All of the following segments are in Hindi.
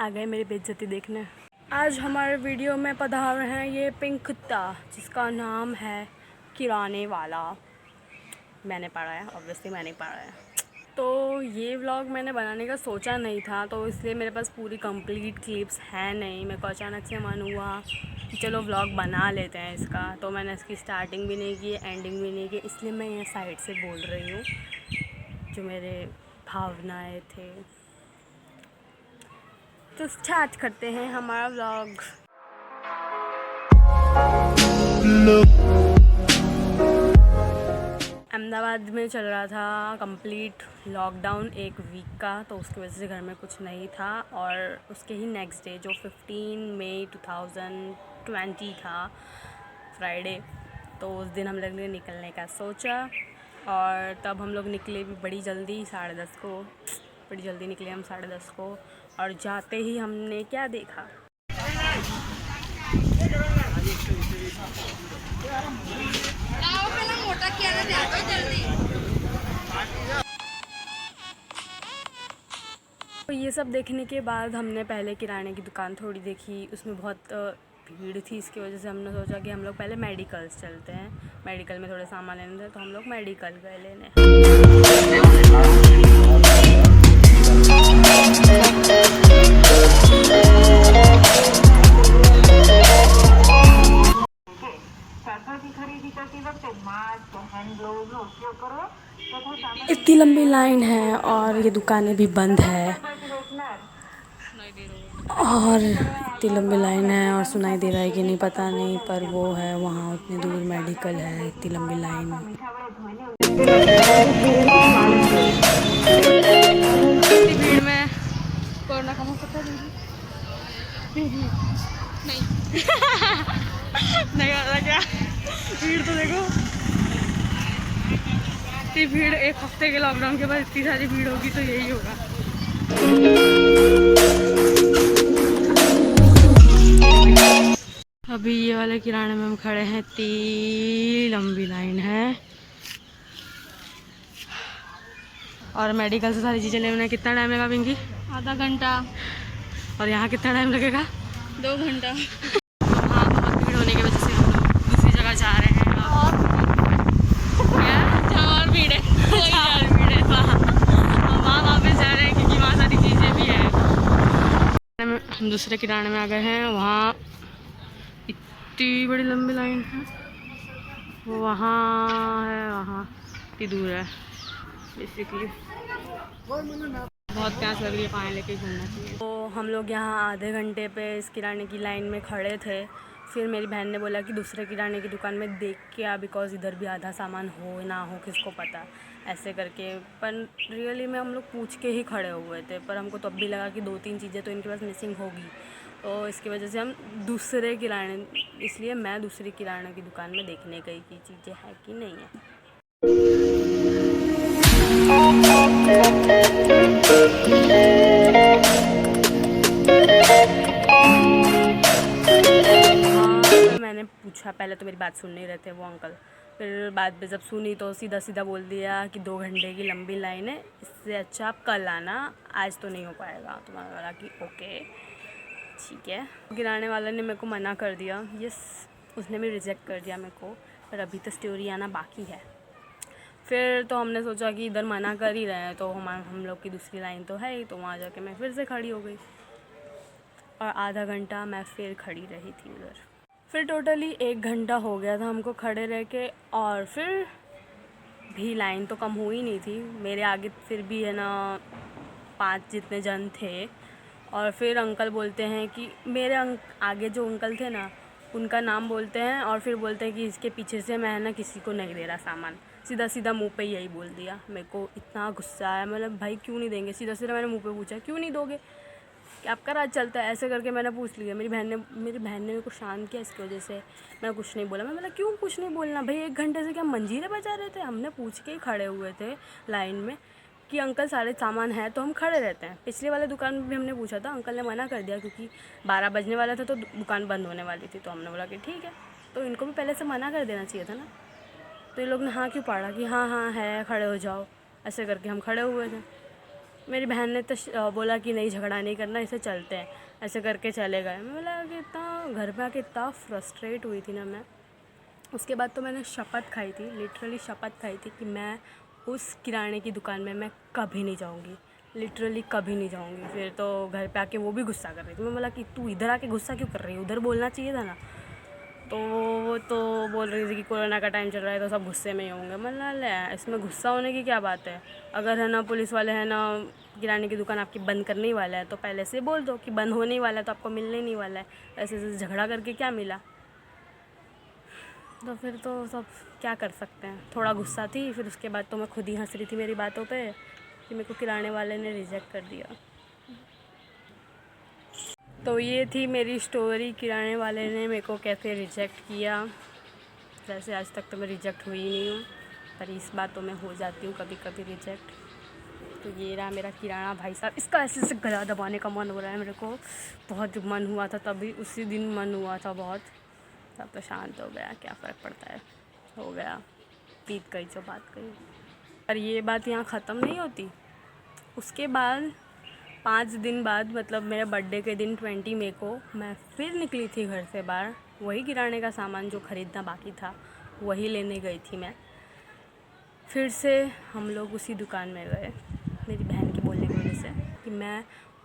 आ गए मेरी बेइज्जती देखने। आज हमारे वीडियो में पधार रहे हैं ये पिंक कुत्ता जिसका नाम है किराने वाला। मैंने पढ़ा है, ऑब्वियसली मैंने पढ़ा है। तो ये व्लॉग मैंने बनाने का सोचा नहीं था, तो इसलिए मेरे पास पूरी कंप्लीट क्लिप्स हैं नहीं। मेरे को अचानक से मन हुआ कि चलो व्लॉग बना लेते हैं इसका। तो मैंने इसकी स्टार्टिंग भी नहीं की, एंडिंग भी नहीं की, इसलिए मैं ये साइड से बोल रही हूँ जो मेरे भावनाएं थे। तो स्टार्ट करते हैं हमारा व्लॉग। अहमदाबाद में चल रहा था कंप्लीट लॉकडाउन एक वीक का, तो उसकी वजह से घर में कुछ नहीं था। और उसके ही नेक्स्ट डे जो 15 मई 2020 था, फ्राइडे, तो उस दिन हम लोग ने निकलने का सोचा। और तब हम लोग निकले भी बड़ी जल्दी, 10:30 को। बड़ी जल्दी निकले हम 10:30 को। और जाते ही हमने क्या देखा, तो ये सब देखने के बाद हमने पहले किराने की दुकान थोड़ी देखी। उसमें बहुत भीड़ थी, इसकी वजह से हमने सोचा कि हम लोग पहले मेडिकल्स चलते हैं। मेडिकल में थोड़े सामान लेने थे, तो हम लोग मेडिकल गए लेने। इतनी लंबी लाइन है और ये दुकानें भी बंद है, और इतनी लंबी लाइन है और सुनाई दे रहा है कि नहीं पता नहीं, पर वो है वहाँ उतनी दूर मेडिकल है, इतनी लंबी लाइन। इतनी भीड़ में कोरोना का मुझे पता नहीं नहीं आ रहा क्या। भीड़ तो देखो, इतनी भीड़ एक हफ्ते के लॉकडाउन के बाद इतनी सारी भीड़ होगी तो यही होगा। अभी ये वाले किराने में हम खड़े हैं, इतनी लंबी लाइन है। और मेडिकल से सारी चीज़ें लेने कितना टाइम लगेगा पिंकी? आधा घंटा। और यहाँ कितना टाइम लगेगा? 2 घंटा। हाँ, बहुत भीड़ होने की वजह से हम लोग दूसरी जगह जा रहे हैं। और भीड़ है, और भीड़ है वहाँ वापस जा रहे हैं क्योंकि वहाँ सारी चीज़ें भी हैं। हम दूसरे किराने में आ गए हैं, वहाँ इतनी बड़ी लंबी लाइन है। वहाँ है, वहाँ इतनी दूर है। बेसिकली बहुत प्यास लग रही है, पानी लेके घूमना चाहिए। तो हम लोग यहाँ आधे घंटे पे इस किराने की लाइन में खड़े थे। फिर मेरी बहन ने बोला कि दूसरे किराने की दुकान में देख के आ, बिकॉज़ इधर भी आधा सामान हो ना हो किसको पता, ऐसे करके। पर रियली में हम लोग पूछ के ही खड़े हुए थे, पर हमको तब भी लगा कि 2-3 चीज़ें तो इनके पास मिसिंग होगी। तो इसकी वजह से हम दूसरे किराने, इसलिए मैं दूसरी किराने की दुकान में देखने गई कि चीज़ें हैं कि नहीं है। मैंने पूछा, पहले तो मेरी बात सुन नहीं रहे थे वो अंकल। फिर बाद में जब सुनी तो सीधा सीधा बोल दिया कि 2 घंटे की लंबी लाइन है, इससे अच्छा आप कल आना, आज तो नहीं हो पाएगा। तो मैंने बोला कि ओके ठीक है। किराने वाले ने मेरे को मना कर दिया, यस, उसने भी रिजेक्ट कर दिया मेरे को, पर अभी तो स्टोरी आना बाकी है। फिर तो हमने सोचा कि इधर मना कर ही रहे हैं तो हम लोग की दूसरी लाइन तो है ही, तो वहाँ जाके मैं फिर से खड़ी हो गई और आधा घंटा मैं फिर खड़ी रही थी उधर। फिर टोटली 1 घंटा हो गया था हमको खड़े रह के, और फिर भी लाइन तो कम हुई नहीं थी। मेरे आगे फिर भी है ना 5 जितने जन थे। और फिर अंकल बोलते हैं कि मेरे आगे जो अंकल थे ना, उनका नाम बोलते हैं और फिर बोलते हैं कि इसके पीछे से मैं ना किसी को नहीं दे रहा सामान। सीधा सीधा मुंह पे यही बोल दिया। मेरे को इतना गुस्सा आया, मतलब भाई क्यों नहीं देंगे? सीधा सीधा मैंने मुंह पे पूछा क्यों नहीं दोगे, कि आपका राज चलता है, ऐसे करके मैंने पूछ लिया। मेरी बहन ने मेरे को शांत किया, इसकी वजह से मैं कुछ नहीं बोला। मैं बोला क्यों कुछ नहीं बोलना भाई, 1 घंटे से क्या मंजीरे बजा रहे थे? हमने पूछ के ही खड़े हुए थे लाइन में कि अंकल सारे सामान है तो हम खड़े रहते हैं। पिछले वाले दुकान में भी हमने पूछा था, अंकल ने मना कर दिया क्योंकि 12 बजने वाला था तो दुकान बंद होने वाली थी। तो हमने बोला कि ठीक है, तो इनको भी पहले से मना कर देना चाहिए था ना। तो ये लोग ने हाँ क्यों पढ़ा कि हाँ हाँ है, खड़े हो जाओ, ऐसे करके हम खड़े हुए थे। मेरी बहन ने तो बोला कि नहीं झगड़ा नहीं करना, इसे चलते हैं, ऐसे करके चले गए। मैं बोला कि इतना घर पे आके इतना फ्रस्ट्रेट हुई थी ना मैं। उसके बाद तो मैंने शपथ खाई थी, लिटरली शपथ खाई थी कि मैं उस किराने की दुकान में मैं कभी नहीं जाऊंगी, लिटरली कभी नहीं जाऊंगी। फिर तो घर पे आके वो भी गुस्सा कर रही थी। मैं बोला कि तू इधर आके गुस्सा क्यों कर रही है, उधर बोलना चाहिए था ना। तो वो तो बोल रही थी कि कोरोना का टाइम चल रहा है तो सब गुस्से में ही होंगे। मतलब ले इसमें गुस्सा होने की क्या बात है। अगर है ना पुलिस वाले है ना किराने की दुकान आपकी बंद करने ही वाला है तो पहले से बोल दो कि बंद होने ही वाला है, तो आपको मिलने नहीं वाला है। ऐसे ऐसे झगड़ा करके क्या मिला। तो फिर तो सब क्या कर सकते हैं। थोड़ा गुस्सा थी, फिर उसके बाद तो मैं खुद ही हंस रही थी मेरी बातों पे कि मेरे को किराने वाले ने रिजेक्ट कर दिया। तो ये थी मेरी स्टोरी, किराने वाले ने मेरे को कैसे रिजेक्ट किया। वैसे आज तक तो मैं रिजेक्ट हुई नहीं हूँ, पर इस बार तो मैं हो जाती हूँ कभी कभी रिजेक्ट। तो ये रहा मेरा किराना भाई साहब, इसका ऐसे ऐसे गला दबाने का मन हो रहा है मेरे को। बहुत मन हुआ था तभी, उसी दिन मन हुआ था बहुत, तब तो शांत हो गया, क्या फ़र्क पड़ता है, हो गया, बीत गई जो बात गई। पर ये बात यहाँ ख़त्म नहीं होती। उसके बाद 5 दिन बाद, मतलब मेरे बर्थडे के दिन 20 मई को मैं फिर निकली थी घर से बाहर। वही किराने का सामान जो ख़रीदना बाकी था वही लेने गई थी मैं। फिर से हम लोग उसी दुकान में गए, मेरी बहन के बोलने की वजह से कि मैं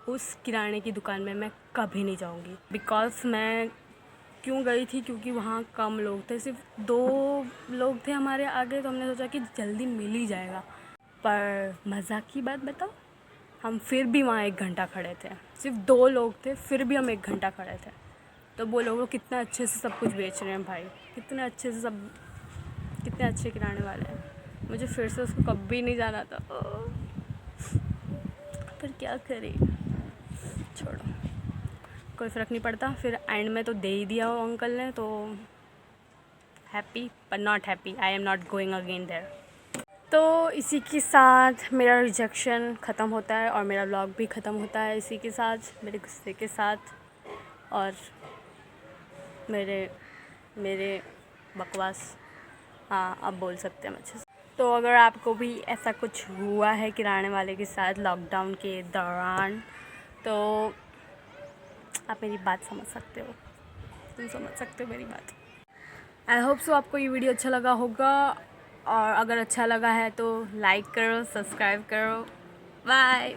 उस किराने की दुकान में मैं कभी नहीं जाऊंगी। बिकॉज़ मैं क्यों गई थी, क्योंकि वहाँ कम लोग थे, सिर्फ 2 लोग थे हमारे आगे। तो हमने सोचा कि जल्दी मिल ही जाएगा। पर मज़ाक की बात बताओ, हम फिर भी वहाँ 1 घंटा खड़े थे। सिर्फ 2 लोग थे, फिर भी हम 1 घंटा खड़े थे। तो वो लोग कितना अच्छे से सब कुछ बेच रहे हैं भाई, कितने अच्छे से सब, कितने अच्छे किराने वाले हैं। मुझे फिर से उसको कभी नहीं जाना था, पर क्या करें, छोड़ो, कोई फ़र्क नहीं पड़ता। फिर एंड में तो दे ही दिया वो अंकल ने, तो हैप्पी पर not happy, I am not going again there. तो इसी के साथ मेरा रिजेक्शन ख़त्म होता है और मेरा व्लॉग भी ख़त्म होता है इसी के साथ, मेरे गुस्से के साथ और मेरे बकवास। हाँ, अब बोल सकते हैं अच्छे से। तो अगर आपको भी ऐसा कुछ हुआ है किराने वाले के साथ लॉकडाउन के दौरान, तो आप मेरी बात समझ सकते हो, तुम समझ सकते हो मेरी बात। आई होप सो आपको ये वीडियो अच्छा लगा होगा, और अगर अच्छा लगा है तो लाइक करो, सब्सक्राइब करो। बाय।